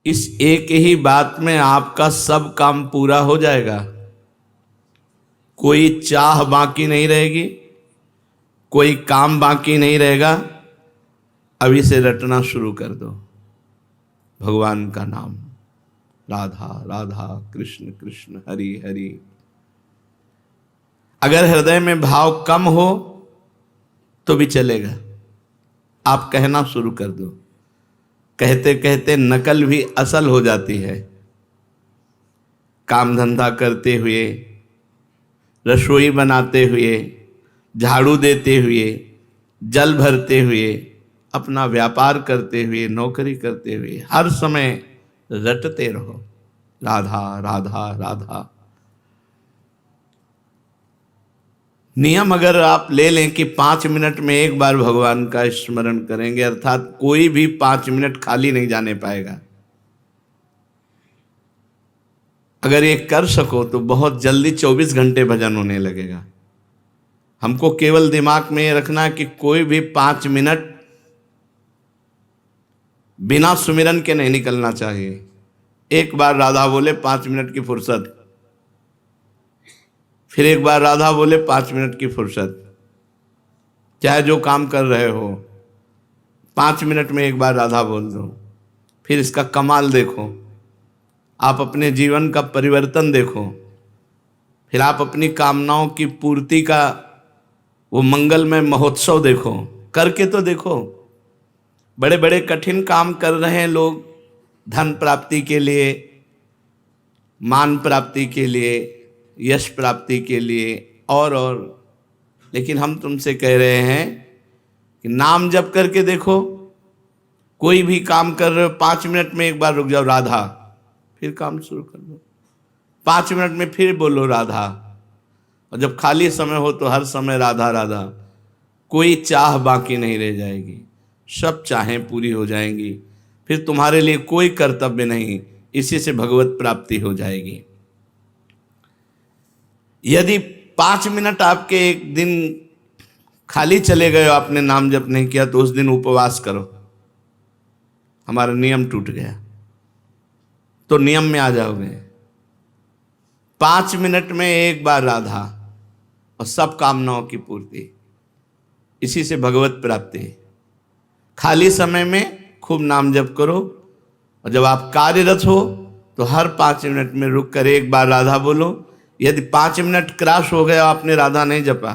इस एक ही बात में आपका सब काम पूरा हो जाएगा। कोई चाह बाकी नहीं रहेगी, कोई काम बाकी नहीं रहेगा। अभी से रटना शुरू कर दो भगवान का नाम, राधा राधा कृष्ण कृष्ण हरि हरि। अगर हृदय में भाव कम हो तो भी चलेगा, आप कहना शुरू कर दो। कहते कहते नकल भी असल हो जाती है। काम धंधा करते हुए, रसोई बनाते हुए, झाड़ू देते हुए, जल भरते हुए, अपना व्यापार करते हुए, नौकरी करते हुए, हर समय रटते रहो राधा राधा राधा। नियम अगर आप ले लें कि 5 मिनट में एक बार भगवान का स्मरण करेंगे, अर्थात कोई भी 5 मिनट खाली नहीं जाने पाएगा। अगर ये कर सको तो बहुत जल्दी 24 घंटे भजन होने लगेगा। हमको केवल दिमाग में ये रखना है कि कोई भी 5 मिनट बिना सुमिरन के नहीं निकलना चाहिए। एक बार राधा बोले 5 मिनट की फुर्सत, फिर एक बार राधा बोले 5 मिनट की फुर्सत। चाहे जो काम कर रहे हो 5 मिनट में एक बार राधा बोल दो, फिर इसका कमाल देखो। आप अपने जीवन का परिवर्तन देखो, फिर आप अपनी कामनाओं की पूर्ति का वो मंगलमय महोत्सव देखो। करके तो देखो। बड़े बड़े कठिन काम कर रहे हैं लोग, धन प्राप्ति के लिए, मान प्राप्ति के लिए, यश प्राप्ति के लिए और लेकिन हम तुमसे कह रहे हैं कि नाम जप करके देखो। कोई भी काम कर रहे हो 5 मिनट में एक बार रुक जाओ राधा, फिर काम शुरू कर दो। 5 मिनट में फिर बोलो राधा, और जब खाली समय हो तो हर समय राधा राधा। कोई चाह बाकी नहीं रह जाएगी, सब चाहें पूरी हो जाएंगी। फिर तुम्हारे लिए कोई कर्तव्य नहीं, इसी से भगवत प्राप्ति हो जाएगी। यदि 5 मिनट आपके एक दिन खाली चले गए, आपने नाम जप नहीं किया, तो उस दिन उपवास करो। हमारा नियम टूट गया, तो नियम में आ जाओगे। 5 मिनट में एक बार राधा और सब कामनाओं की पूर्ति, इसी से भगवत प्राप्ति। खाली समय में खूब नाम जप करो, और जब आप कार्यरत हो तो हर 5 मिनट में रुक कर एक बार राधा बोलो। यदि 5 मिनट क्रॉस हो गया, आपने राधा नहीं जपा,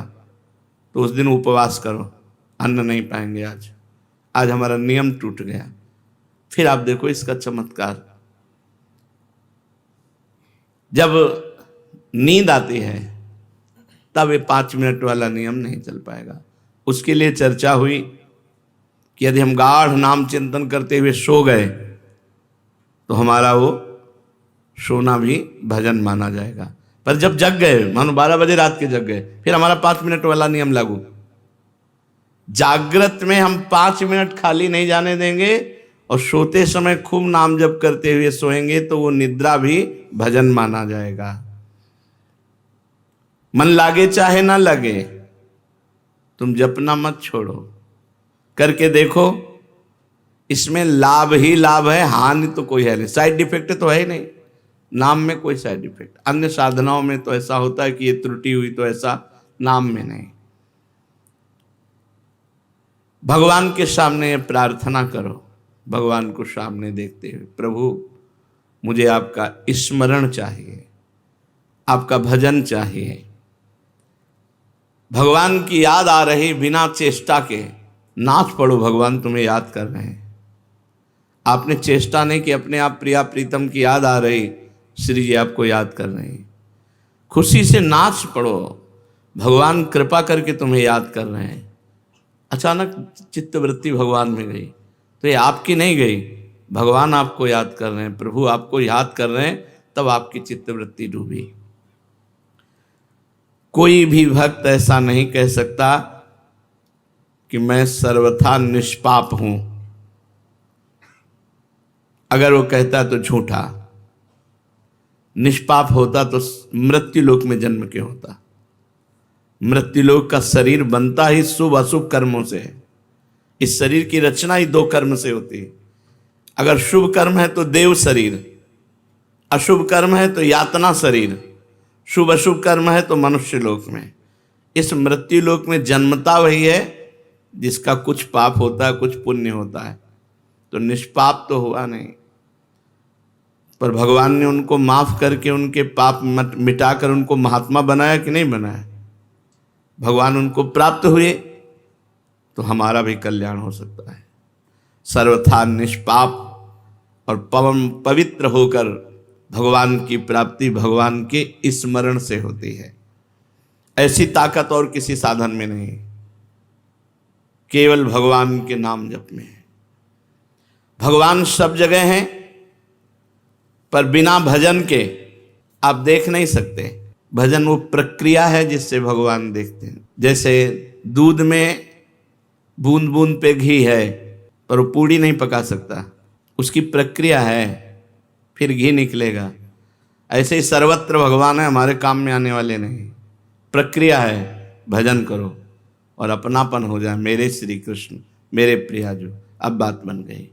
तो उस दिन उपवास करो, अन्न नहीं पाएंगे। आज हमारा नियम टूट गया। फिर आप देखो इसका चमत्कार। जब नींद आती है तब ये 5 मिनट वाला नियम नहीं चल पाएगा। उसके लिए चर्चा हुई कि यदि हम गाढ़ नाम चिंतन करते हुए सो गए तो हमारा वो सोना भी भजन माना जाएगा। पर जब जग गए, मानो 12 बजे रात के जग गए, फिर हमारा 5 मिनट वाला नियम लागू। जागृत में हम 5 मिनट खाली नहीं जाने देंगे, और सोते समय खूब नाम जप करते हुए सोएंगे तो वो निद्रा भी भजन माना जाएगा। मन लागे चाहे ना लगे, तुम जपना मत छोड़ो, करके देखो। इसमें लाभ ही लाभ है, हानि तो कोई है नहीं, साइड इफेक्ट तो है ही नहीं। नाम में कोई साइड इफेक्ट, अन्य साधनाओं में तो ऐसा होता है कि ये त्रुटि हुई, तो ऐसा नाम में नहीं। भगवान के सामने प्रार्थना करो, भगवान को सामने देखते हुए, प्रभु मुझे आपका स्मरण चाहिए, आपका भजन चाहिए। भगवान की याद आ रही बिना चेष्टा के, नाच पड़ो, भगवान तुम्हें याद कर रहे हैं। आपने चेष्टा नहीं कि अपने आप प्रिया प्रीतम की याद आ रही, श्री जी आपको याद कर रहे हैं। खुशी से नाच पड़ो, भगवान कृपा करके तुम्हें याद कर रहे हैं। अचानक चित्तवृत्ति भगवान में गई, तो ये आपकी नहीं गई, भगवान आपको याद कर रहे हैं, प्रभु आपको याद कर रहे हैं, तब आपकी चित्तवृत्ति डूबी। कोई भी भक्त ऐसा नहीं कह सकता कि मैं सर्वथा निष्पाप हूं। अगर वो कहता तो झूठा। निष्पाप होता तो मृत्युलोक में जन्म के होता। मृत्युलोक का शरीर बनता ही शुभ अशुभ कर्मों से है। इस शरीर की रचना ही 2 कर्म से होती है। अगर शुभ कर्म है तो देव शरीर, अशुभ कर्म है तो यातना शरीर, शुभ अशुभ कर्म है तो मनुष्य लोक में। इस मृत्यु लोक में जन्मता वही है जिसका कुछ पाप होता है, कुछ पुण्य होता है। तो निष्पाप तो हुआ नहीं, पर भगवान ने उनको माफ करके उनके पाप मिटाकर उनको महात्मा बनाया कि नहीं बनाया। भगवान उनको प्राप्त हुए तो हमारा भी कल्याण हो सकता है। सर्वथा निष्पाप और पवित्र होकर भगवान की प्राप्ति भगवान के स्मरण से होती है। ऐसी ताकत और किसी साधन में नहीं, केवल भगवान के नाम जप में है। भगवान सब जगह हैं, पर बिना भजन के आप देख नहीं सकते। भजन वो प्रक्रिया है जिससे भगवान देखते हैं। जैसे दूध में बूंद बूंद पे घी है, पर वो पूड़ी नहीं पका सकता, उसकी प्रक्रिया है, फिर घी निकलेगा। ऐसे ही सर्वत्र भगवान है, हमारे काम में आने वाले नहीं। प्रक्रिया है, भजन करो और अपनापन हो जाए, मेरे श्री कृष्ण, मेरे प्रियाजू। अब बात बन गई।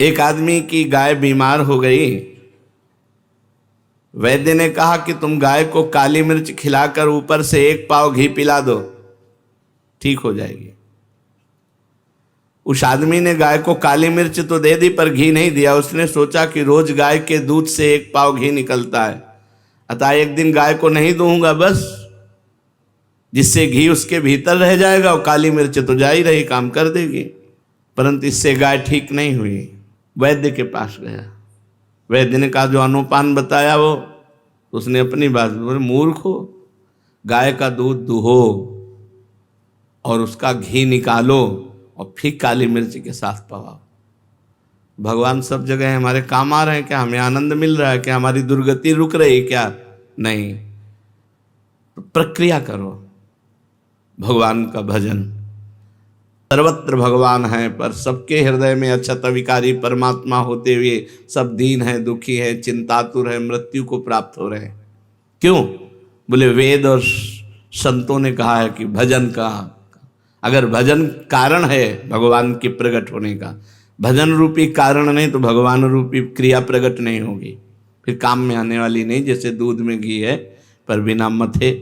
एक आदमी की गाय बीमार हो गई। वैद्य ने कहा कि तुम गाय को काली मिर्च खिलाकर ऊपर से 1 पाव घी पिला दो, ठीक हो जाएगी। उस आदमी ने गाय को काली मिर्च तो दे दी, पर घी नहीं दिया। उसने सोचा कि रोज गाय के दूध से 1 पाव घी निकलता है, अतः एक दिन गाय को नहीं दूंगा बस, जिससे घी उसके भीतर रह जाएगा और काली मिर्च तो जा ही रही, काम कर देगी। परंतु इससे गाय ठीक नहीं हुई। वैद्य के पास गया। वैद्य ने कहा जो अनुपान बताया वो, उसने अपनी बात बोले, मूर्ख हो, गाय का दूध दुहो और उसका घी निकालो और फिर काली मिर्च के साथ पवाओ। भगवान सब जगह है, हमारे काम आ रहे हैं क्या? हमें आनंद मिल रहा है क्या? हमारी दुर्गति रुक रही क्या? नहीं। तो प्रक्रिया करो, भगवान का भजन। सर्वत्र भगवान है, पर सबके हृदय में अक्षत विकारी परमात्मा होते हुए सब दीन है, दुखी है, चिंतातुर है, मृत्यु को प्राप्त हो रहे हैं। क्यों? बोले वेद और संतों ने कहा है कि भजन का, अगर भजन कारण है भगवान के प्रकट होने का, भजन रूपी कारण नहीं तो भगवान रूपी क्रिया प्रकट नहीं होगी, फिर काम में आने वाली नहीं। जैसे दूध में घी है, पर बिना मथे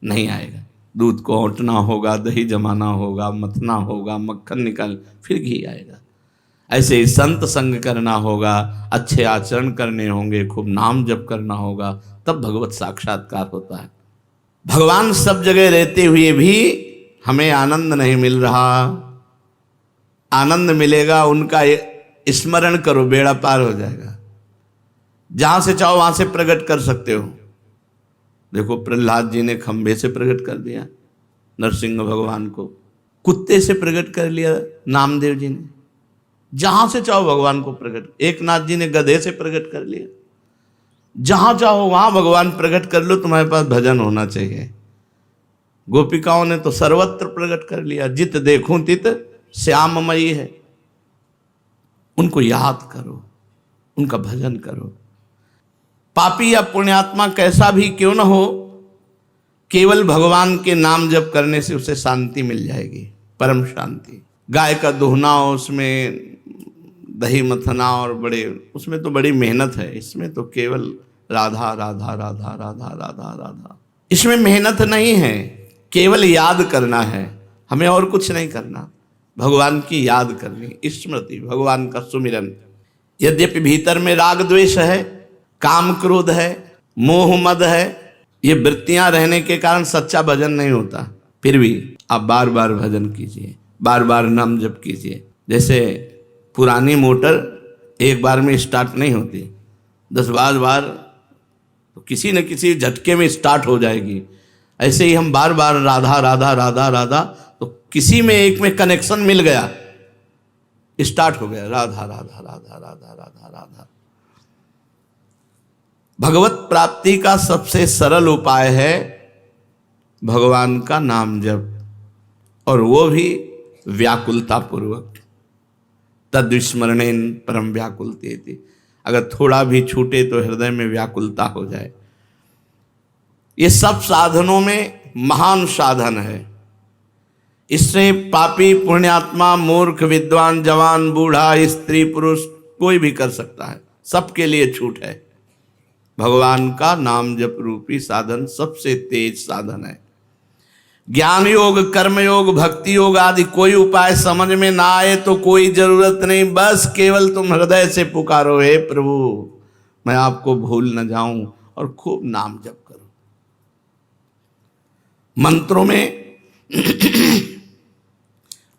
नहीं आएगा। दूध को औंटना होगा, दही जमाना होगा, मथना होगा, मक्खन निकाल, फिर घी आएगा। ऐसे ही संत संग करना होगा, अच्छे आचरण करने होंगे, खूब नाम जप करना होगा, तब भगवत साक्षात्कार होता है। भगवान सब जगह रहते हुए भी हमें आनंद नहीं मिल रहा। आनंद मिलेगा, उनका स्मरण करो, बेड़ा पार हो जाएगा। जहां से चाहो वहां से प्रकट कर सकते हो। देखो प्रहलाद जी ने खंबे से प्रकट कर दिया नरसिंह भगवान को, कुत्ते से प्रकट कर लिया नामदेव जी ने। जहां से चाहो भगवान को प्रकट। एकनाथ जी ने गधे से प्रकट कर लिया। जहां चाहो वहां भगवान प्रकट कर लो, तुम्हारे पास भजन होना चाहिए। गोपिकाओं ने तो सर्वत्र प्रकट कर लिया। जित देखूं तित श्याममयी है। उनको याद करो, उनका भजन करो। पापी या पुण्यात्मा कैसा भी क्यों न हो, केवल भगवान के नाम जप करने से उसे शांति मिल जाएगी, परम शांति। गाय का दुहना, उसमें दही मथना और बड़े, उसमें तो बड़ी मेहनत है। इसमें तो केवल राधा राधा राधा राधा राधा राधा, इसमें मेहनत नहीं है, केवल याद करना है। हमें और कुछ नहीं करना, भगवान की याद करनी, स्मृति, भगवान का सुमिरन। यद्यपि भीतर में राग द्वेष है, काम क्रोध है, मोह मद है, ये वृत्तियां रहने के कारण सच्चा भजन नहीं होता। फिर भी आप बार बार भजन कीजिए, बार बार नाम जप कीजिए। जैसे पुरानी मोटर एक बार में स्टार्ट नहीं होती, 10-12 बार तो किसी न किसी झटके में स्टार्ट हो जाएगी। ऐसे ही हम बार बार राधा राधा राधा राधा, तो किसी में एक में कनेक्शन मिल गया, स्टार्ट हो गया राधा राधा राधा राधा राधा राधा। भगवत प्राप्ति का सबसे सरल उपाय है भगवान का नाम जप, और वो भी व्याकुलता पूर्वक। तद्विस्मरणेन परम व्याकुलते। अगर थोड़ा भी छूटे तो हृदय में व्याकुलता हो जाए। ये सब साधनों में महान साधन है। इससे पापी, पुण्यात्मा, मूर्ख, विद्वान, जवान, बूढ़ा, स्त्री, पुरुष कोई भी कर सकता है, सबके लिए छूट है। भगवान का नाम जप रूपी साधन सबसे तेज साधन है। ज्ञान योग, कर्म योग, भक्ति योग आदि कोई उपाय समझ में ना आए तो कोई जरूरत नहीं, बस केवल तुम हृदय से पुकारो, हे प्रभु मैं आपको भूल न जाऊं, और खूब नाम जप करो। मंत्रों में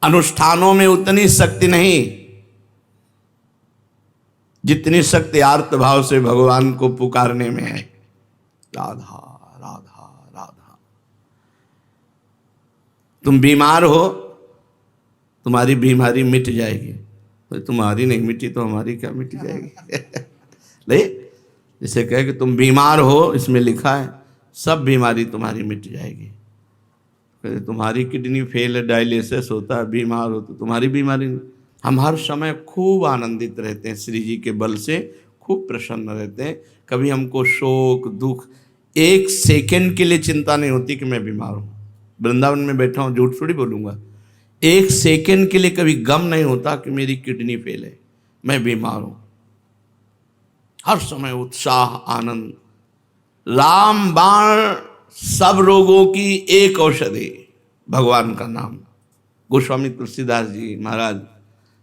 अनुष्ठानों में उतनी शक्ति नहीं जितनी शक्ति आर्त भाव से भगवान को पुकारने में है। राधा राधा राधा। तुम बीमार हो, तुम्हारी बीमारी मिट जाएगी, तो तुम्हारी नहीं मिटी तो हमारी क्या मिट जाएगी। ले जैसे कहे कि तुम बीमार हो, इसमें लिखा है सब बीमारी तुम्हारी मिट जाएगी। तुम्हारी किडनी फेल है, डायलिसिस होता है, बीमार हो तो तुम्हारी बीमारी नहीं। हम हर समय खूब आनंदित रहते हैं, श्री जी के बल से खूब प्रसन्न रहते हैं। कभी हमको शोक दुख, एक सेकंड के लिए चिंता नहीं होती कि मैं बीमार हूँ। वृंदावन में बैठा हूँ, झूठ थोड़ी बोलूँगा, एक सेकंड के लिए कभी गम नहीं होता कि मेरी किडनी फेल है, मैं बीमार हूँ। हर समय उत्साह, आनंद। राम बाण सब रोगों की एक औषधि, भगवान का नाम। गोस्वामी तुलसीदास जी महाराज,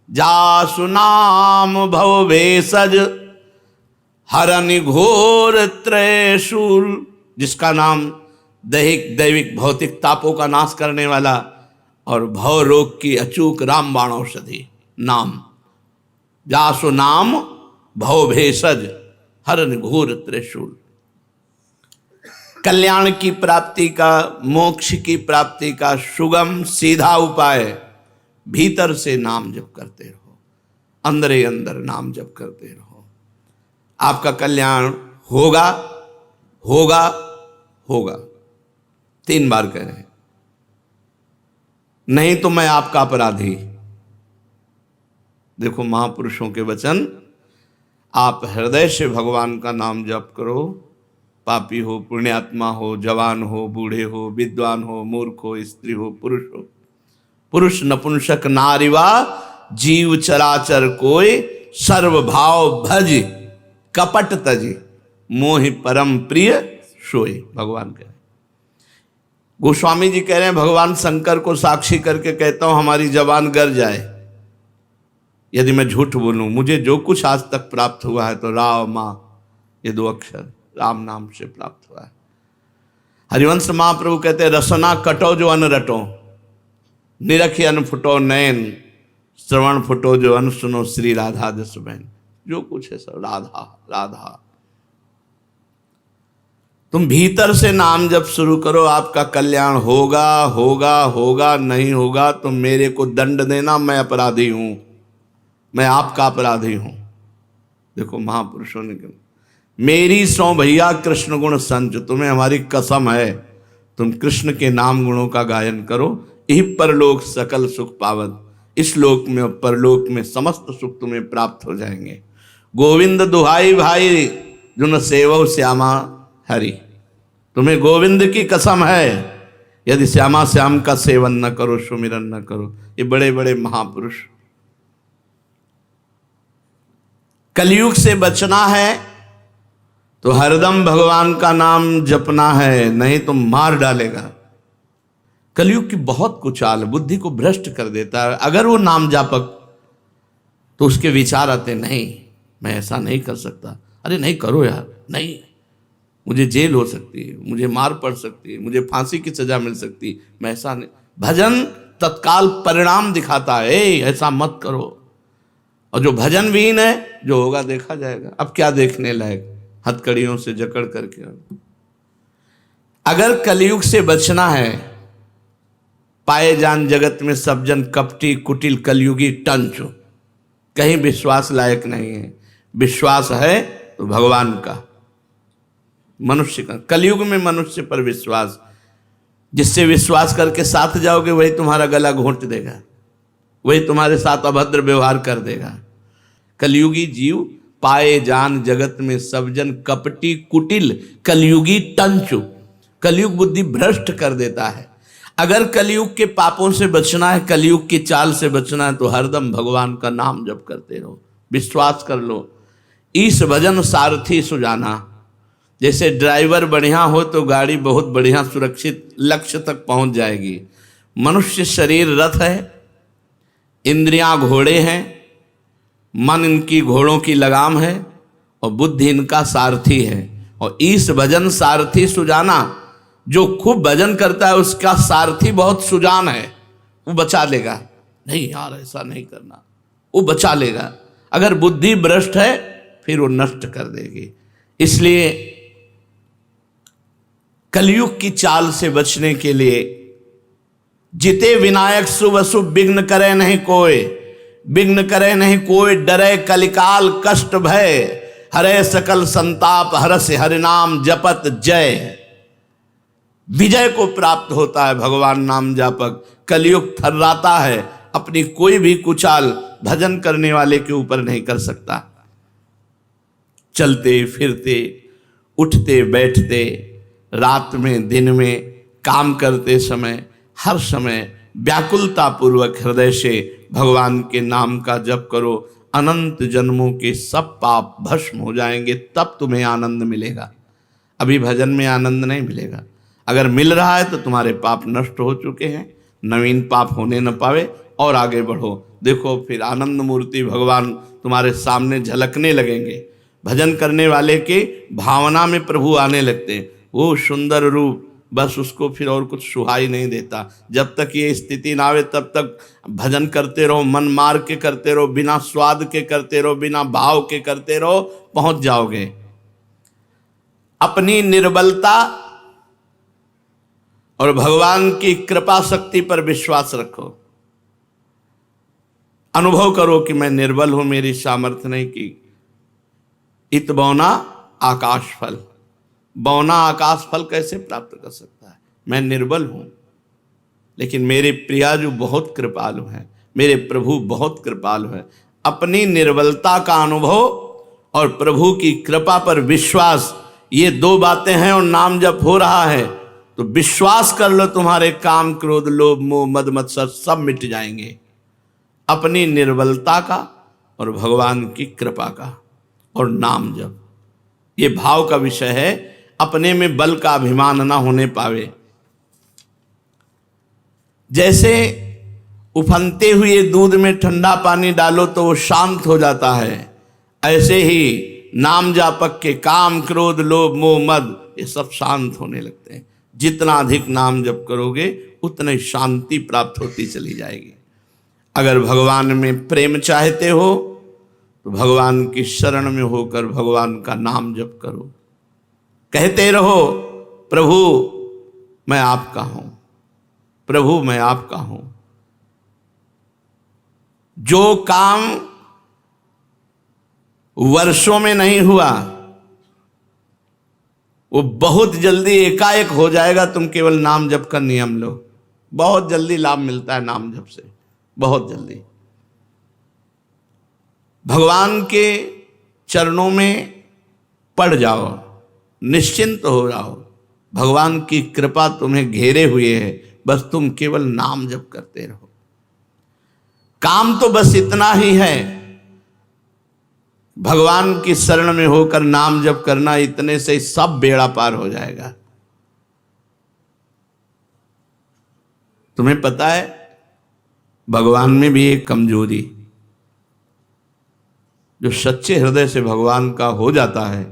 जासु नाम भव भेषज हरनि घोर त्रयशूल, जिसका नाम दैहिक दैविक भौतिक तापों का नाश करने वाला और भव रोग की अचूक रामबाण औषधि नाम। जासु नाम भव भेषज हरनि घोर त्रयशूल। कल्याण की प्राप्ति का, मोक्ष की प्राप्ति का सुगम सीधा उपाय, भीतर से नाम जप करते रहो, अंदर ही अंदर नाम जप करते रहो। आपका कल्याण होगा होगा होगा। 3 बार कह रहे हैं, नहीं तो मैं आपका अपराधी। देखो महापुरुषों के वचन, आप हृदय से भगवान का नाम जप करो, पापी हो, पुण्यात्मा हो, जवान हो, बूढ़े हो, विद्वान हो, मूर्ख हो, स्त्री हो, पुरुष हो, पुरुष नपुंसक नारीवा जीव चराचर कोई, सर्वभाव भज कपट तज मोहि परम प्रिय सोई। भगवान कह रहे हैं। गोस्वामी जी कह रहे हैं, भगवान शंकर को साक्षी करके कहता हूं, हमारी जबान गर जाए यदि मैं झूठ बोलूं, मुझे जो कुछ आज तक प्राप्त हुआ है तो राम माँ, ये 2 अक्षर राम नाम से प्राप्त हुआ है। हरिवंश महाप्रभु कहते हैं, रसना कटो जो अन रटो, निरखी अन फुटो नयन, श्रवण फुटो जो अन सुनो, श्री राधा जस बहन। जो कुछ है सब राधा राधा। तुम भीतर से नाम जब शुरू करो, आपका कल्याण होगा होगा होगा। नहीं होगा तो मेरे को दंड देना, मैं अपराधी हूं, मैं आपका अपराधी हूं। देखो महापुरुषों ने कहा, मेरी सौ भैया कृष्ण गुण संच, तुम्हें हमारी कसम है, तुम कृष्ण के नाम गुणों का गायन करो, यही परलोक सकल सुख पावत। इस लोक में और परलोक में समस्त सुख तुम्हें प्राप्त हो जाएंगे। गोविंद दुहाई भाई जुन सेवो श्यामा हरि, तुम्हें गोविंद की कसम है, यदि श्यामा श्याम का सेवन न करो, सुमिरन न करो। ये बड़े बड़े महापुरुष। कलयुग से बचना है तो हरदम भगवान का नाम जपना है, नहीं तो मार डालेगा। कलयुग की बहुत कुचाल, बुद्धि को भ्रष्ट कर देता है। अगर वो नाम जापक तो उसके विचार आते, नहीं मैं ऐसा नहीं कर सकता, अरे नहीं करो यार, नहीं मुझे जेल हो सकती है, मुझे मार पड़ सकती है, मुझे फांसी की सजा मिल सकती है, मैं ऐसा नहीं। भजन तत्काल परिणाम दिखाता है, ऐसा मत करो। और जो भजन विहीन है, जो होगा देखा जाएगा। अब क्या देखने लायक, हथकड़ियों से जकड़ करके। अगर कलयुग से बचना है, पाए जान जगत में सब जन कपटी कुटिल कलयुगी टंच, कहीं विश्वास लायक नहीं है। विश्वास है तो भगवान का, मनुष्य का। कलयुग में मनुष्य पर विश्वास, जिससे विश्वास करके साथ जाओगे वही तुम्हारा गला घोंट देगा, वही तुम्हारे साथ अभद्र व्यवहार कर देगा। कलयुगी जीव पाए जान जगत में सब जन कपटी कुटिल कलयुगी टंचु, कलयुग बुद्धि भ्रष्ट कर देता है। अगर कलयुग के पापों से बचना है, कलयुग की चाल से बचना है, तो हरदम भगवान का नाम जप करते रहो। विश्वास कर लो, ईश भजन सारथी सुजाना। जैसे ड्राइवर बढ़िया हो तो गाड़ी बहुत बढ़िया सुरक्षित लक्ष्य तक पहुंच जाएगी। मनुष्य शरीर रथ है, इंद्रियां घोड़े हैं, मन इनकी घोड़ों की लगाम है और बुद्धि इनका सारथी है। और ईश भजन सारथी सुजाना, जो खूब भजन करता है उसका सारथी बहुत सुजान है, वो बचा लेगा। नहीं यार ऐसा नहीं करना, वो बचा लेगा। अगर बुद्धि भ्रष्ट है फिर वो नष्ट कर देगी। इसलिए कलयुग की चाल से बचने के लिए जिते विनायक शुभ अशुभ विघ्न करे नहीं कोई, विघ्न करे नहीं कोई, डरे कलिकाल कष्ट भय, हरे सकल संताप हरस हरिनाम जपत जय। विजय को प्राप्त होता है भगवान नाम जापक। कलयुग थर्राता है, अपनी कोई भी कुचाल भजन करने वाले के ऊपर नहीं कर सकता। चलते फिरते, उठते बैठते, रात में दिन में, काम करते समय, हर समय व्याकुलता पूर्वक हृदय से भगवान के नाम का जप करो। अनंत जन्मों के सब पाप भस्म हो जाएंगे, तब तुम्हें आनंद मिलेगा। अभी भजन में आनंद नहीं मिलेगा। अगर मिल रहा है तो तुम्हारे पाप नष्ट हो चुके हैं, नवीन पाप होने न पावे और आगे बढ़ो। देखो फिर आनंद मूर्ति भगवान तुम्हारे सामने झलकने लगेंगे। भजन करने वाले के भावना में प्रभु आने लगते हैं। वो सुंदर रूप बस उसको फिर और कुछ सुहाई नहीं देता। जब तक ये स्थिति ना आवे तब तक भजन करते रहो, मन मार के करते रहो, बिना स्वाद के करते रहो, बिना भाव के करते रहो, पहुंच जाओगे। अपनी निर्बलता और भगवान की कृपा शक्ति पर विश्वास रखो। अनुभव करो कि मैं निर्बल हूं, मेरी सामर्थ्य नहीं की। इत बौना आकाश फल, बौना आकाश फल कैसे प्राप्त कर सकता है? मैं निर्बल हूं, लेकिन मेरे प्रिया जो बहुत कृपालु हैं, मेरे प्रभु बहुत कृपालु हैं। अपनी निर्बलता का अनुभव और प्रभु की कृपा पर विश्वास, ये दो बातें हैं और नाम जप हो रहा है तो विश्वास कर लो, तुम्हारे काम क्रोध लोभ मोह मद मत्सर सब मिट जाएंगे। अपनी निर्बलता का और भगवान की कृपा का और नाम जप, ये भाव का विषय है। अपने में बल का अभिमान ना होने पावे। जैसे उफनते हुए दूध में ठंडा पानी डालो तो वो शांत हो जाता है, ऐसे ही नाम जापक के काम क्रोध लोभ मोह मद ये सब शांत होने लगते हैं। जितना अधिक नाम जप करोगे उतनी शांति प्राप्त होती चली जाएगी। अगर भगवान में प्रेम चाहते हो तो भगवान की शरण में होकर भगवान का नाम जप करो। कहते रहो प्रभु मैं आपका हूं, प्रभु मैं आपका हूं। जो काम वर्षों में नहीं हुआ वो बहुत जल्दी एकाएक हो जाएगा। तुम केवल नाम जप का नियम लो, बहुत जल्दी लाभ मिलता है नाम जप से, बहुत जल्दी। भगवान के चरणों में पड़ जाओ, निश्चिंत हो जाओ। भगवान की कृपा तुम्हें घेरे हुए है, बस तुम केवल नाम जप करते रहो। काम तो बस इतना ही है, भगवान की शरण में होकर नाम जप करना, इतने से सब बेड़ा पार हो जाएगा। तुम्हें पता है भगवान में भी एक कमजोरी, जो सच्चे हृदय से भगवान का हो जाता है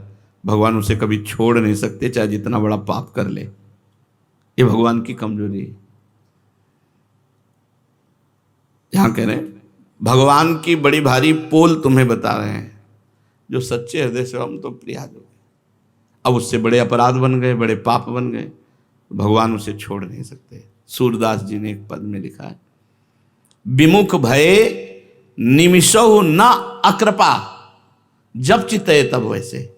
भगवान उसे कभी छोड़ नहीं सकते, चाहे जितना बड़ा पाप कर ले। ये भगवान की कमजोरी है। यहां कह रहे हैं भगवान की बड़ी भारी पोल तुम्हें बता रहे हैं। जो सच्चे हृदय से हम तो प्रिया जो, अब उससे बड़े अपराध बन गए, बड़े पाप बन गए, भगवान उसे छोड़ नहीं सकते। सूरदास जी ने एक पद में लिखा है, विमुख भये निमिषहु न अकृपा, जब चितये तब वैसे।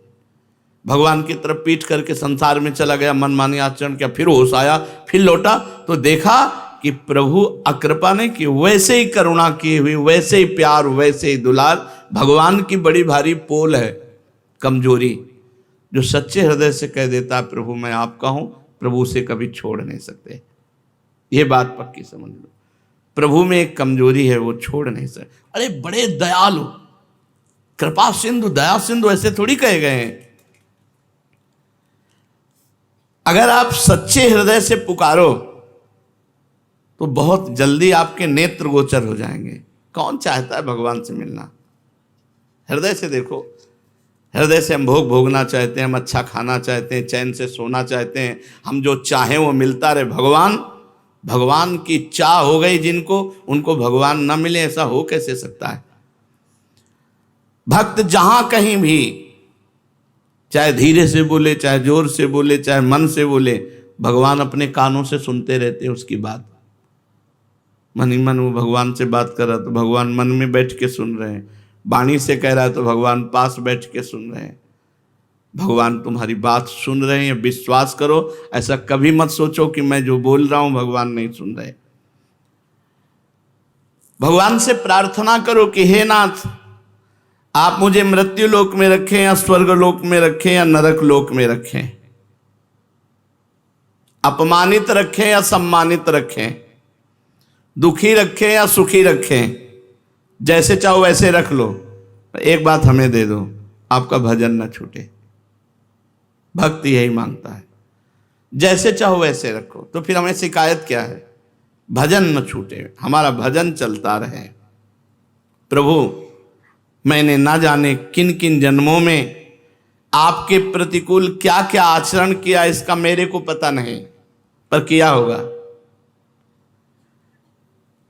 भगवान की तरफ पीठ करके संसार में चला गया, मनमानी आचरण किया, फिर होश आया, फिर लौटा तो देखा कि प्रभु अकृपा नहीं की, वैसे ही करुणा की हुई, वैसे ही प्यार, वैसे ही दुलार। भगवान की बड़ी भारी पोल है कमजोरी। जो सच्चे हृदय से कह देता है प्रभु मैं आपका हूं, प्रभु उसे कभी छोड़ नहीं सकते। ये बात पक्की समझ लो। प्रभु में एक कमजोरी है, वो छोड़ नहीं सकते। अरे बड़े दयालु, कृपा सिंधु, दया सिंधु, ऐसे थोड़ी कहे गए हैं। अगर आप सच्चे हृदय से पुकारो तो बहुत जल्दी आपके नेत्र गोचर हो जाएंगे। कौन चाहता है भगवान से मिलना? हृदय से देखो। हृदय से हम भोग भोगना चाहते हैं, हम अच्छा खाना चाहते हैं, चैन से सोना चाहते हैं, हम जो चाहें वो मिलता रहे। भगवान की चाह हो गई जिनको, उनको भगवान न मिले, ऐसा हो कैसे सकता है? भक्त जहां कहीं भी, चाहे धीरे से बोले, चाहे जोर से बोले, चाहे मन से बोले, भगवान अपने कानों से सुनते रहते हैं उसकी बात। मन ही मन वो भगवान से बात कर रहा तो भगवान मन में बैठ के सुन रहे हैं, वाणी से कह रहा है तो भगवान पास बैठ के सुन रहे हैं। भगवान तुम्हारी बात सुन रहे हैं, विश्वास करो। ऐसा कभी मत सोचो कि मैं जो बोल रहा हूं भगवान नहीं सुन रहे। भगवान से प्रार्थना करो कि हे नाथ, आप मुझे मृत्यु लोक में रखें या स्वर्ग लोक में रखें या नरक लोक में रखें, अपमानित रखें या सम्मानित रखें, दुखी रखें या सुखी रखें, जैसे चाहो वैसे रख लो। एक बात हमें दे दो, आपका भजन न छूटे। भक्ति यही मांगता है, जैसे चाहो वैसे रखो। तो फिर हमें शिकायत क्या है? भजन न छूटे, हमारा भजन चलता रहे। प्रभु, मैंने ना जाने किन किन जन्मों में आपके प्रतिकूल क्या क्या आचरण किया, इसका मेरे को पता नहीं, पर किया होगा।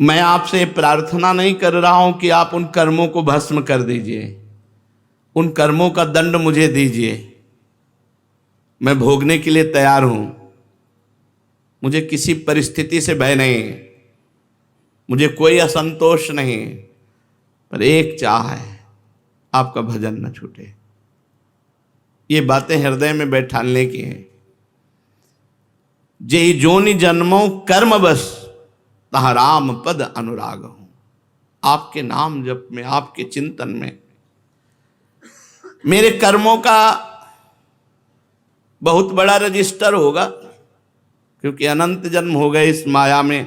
मैं आपसे प्रार्थना नहीं कर रहा हूं कि आप उन कर्मों को भस्म कर दीजिए, उन कर्मों का दंड मुझे दीजिए। मैं भोगने के लिए तैयार हूं। मुझे किसी परिस्थिति से भय नहीं, मुझे कोई असंतोष नहीं, पर एक चाह है, आपका भजन न छूटे। ये बातें हृदय में बैठाने की हैं। जेहि जोनि जन्मों कर्म बस, तहाँ राम पद अनुराग हूं। आपके नाम जप में, आपके चिंतन में मेरे कर्मों का बहुत बड़ा रजिस्टर होगा, क्योंकि अनंत जन्म हो गए इस माया में।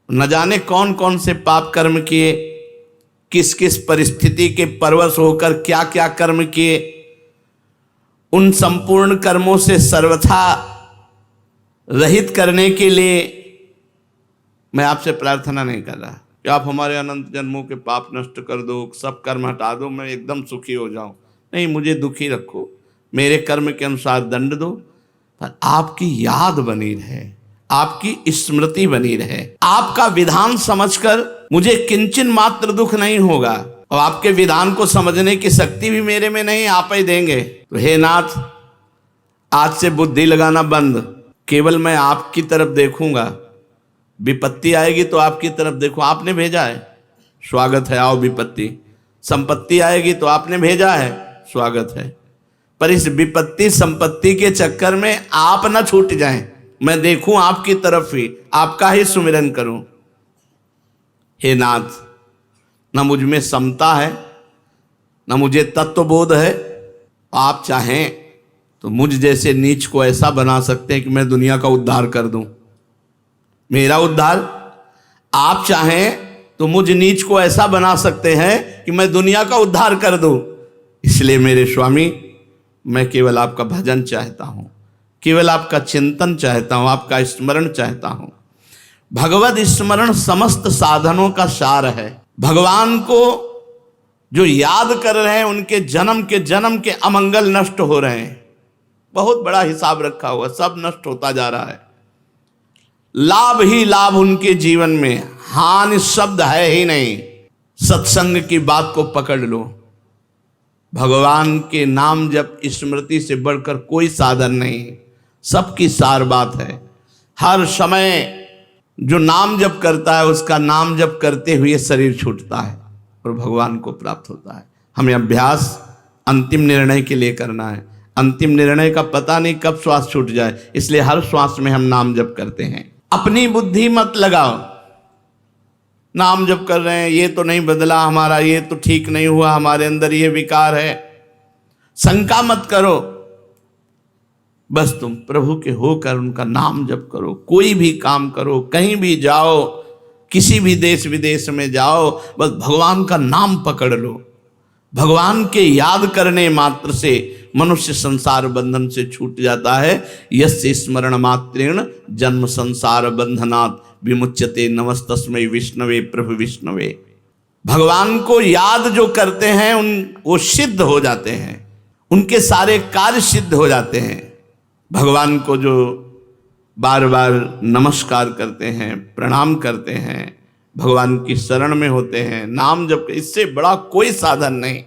न जाने कौन कौन से पाप कर्म किए, किस किस परिस्थिति के परवश होकर क्या क्या कर्म किए। उन संपूर्ण कर्मों से सर्वथा रहित करने के लिए मैं आपसे प्रार्थना नहीं कर रहा कि आप हमारे अनंत जन्मों के पाप नष्ट कर दो, सब कर्म हटा दो, मैं एकदम सुखी हो जाऊं। नहीं, मुझे दुखी रखो, मेरे कर्म के अनुसार दंड दो, पर आपकी याद बनी रहे, आपकी स्मृति बनी रहे। आपका विधान समझकर मुझे किंचन मात्र दुख नहीं होगा, और आपके विधान को समझने की शक्ति भी मेरे में नहीं, आप ही देंगे। तो हे नाथ, आज से बुद्धि लगाना बंद, केवल मैं आपकी तरफ देखूंगा। विपत्ति आएगी तो आपकी तरफ देखो, आपने भेजा है, स्वागत है, आओ विपत्ति। संपत्ति आएगी तो आपने भेजा है, स्वागत है। पर इस विपत्ति संपत्ति के चक्कर में आप न छूट जाएं, मैं देखूं आपकी तरफ ही, आपका ही सुमिरन करूं। हे नाथ, न मुझ में समता है, न मुझे तत्वबोध है। आप चाहें तो मुझ जैसे नीच को ऐसा बना सकते हैं कि मैं दुनिया का उद्धार कर दूं, मेरा उद्धार। आप चाहें तो मुझ नीच को ऐसा बना सकते हैं कि मैं दुनिया का उद्धार कर दूं। इसलिए मेरे स्वामी, मैं केवल आपका भजन चाहता हूं, केवल आपका चिंतन चाहता हूं, आपका स्मरण चाहता हूं। भगवत स्मरण समस्त साधनों का सार है। भगवान को जो याद कर रहे हैं, उनके जन्म के अमंगल नष्ट हो रहे हैं। बहुत बड़ा हिसाब रखा हुआ, सब नष्ट होता जा रहा है। लाभ ही लाभ उनके जीवन में, हानि शब्द है ही नहीं। सत्संग की बात को पकड़ लो। भगवान के नाम जप स्मृति से बढ़कर कोई साधन नहीं, सबकी सार बात है। हर समय जो नाम जप करता है, उसका नाम जप करते हुए शरीर छूटता है और भगवान को प्राप्त होता है। हमें अभ्यास अंतिम निर्णय के लिए करना है। अंतिम निर्णय का पता नहीं कब श्वास छूट जाए, इसलिए हर श्वास में हम नाम जप करते हैं। अपनी बुद्धि मत लगाओ, नाम जप कर रहे हैं, ये तो नहीं बदला हमारा, ये तो ठीक नहीं हुआ, हमारे अंदर ये विकार है। शंका मत करो, बस तुम प्रभु के होकर उनका नाम जप करो, कोई भी काम करो, कहीं भी जाओ, किसी भी देश विदेश में जाओ, बस भगवान का नाम पकड़ लो। भगवान के याद करने मात्र से मनुष्य संसार बंधन से छूट जाता है। यस्य स्मरण मात्रेण जन्म संसार बंधनात् विमुच्यते, नमस्तस्मै विष्णवे प्रभु विष्णवे। भगवान को याद जो करते हैं वो सिद्ध हो जाते हैं, उनके सारे कार्य सिद्ध हो जाते हैं। भगवान को जो बार बार नमस्कार करते हैं, प्रणाम करते हैं, भगवान की शरण में होते हैं, नाम जप, इससे बड़ा कोई साधन नहीं।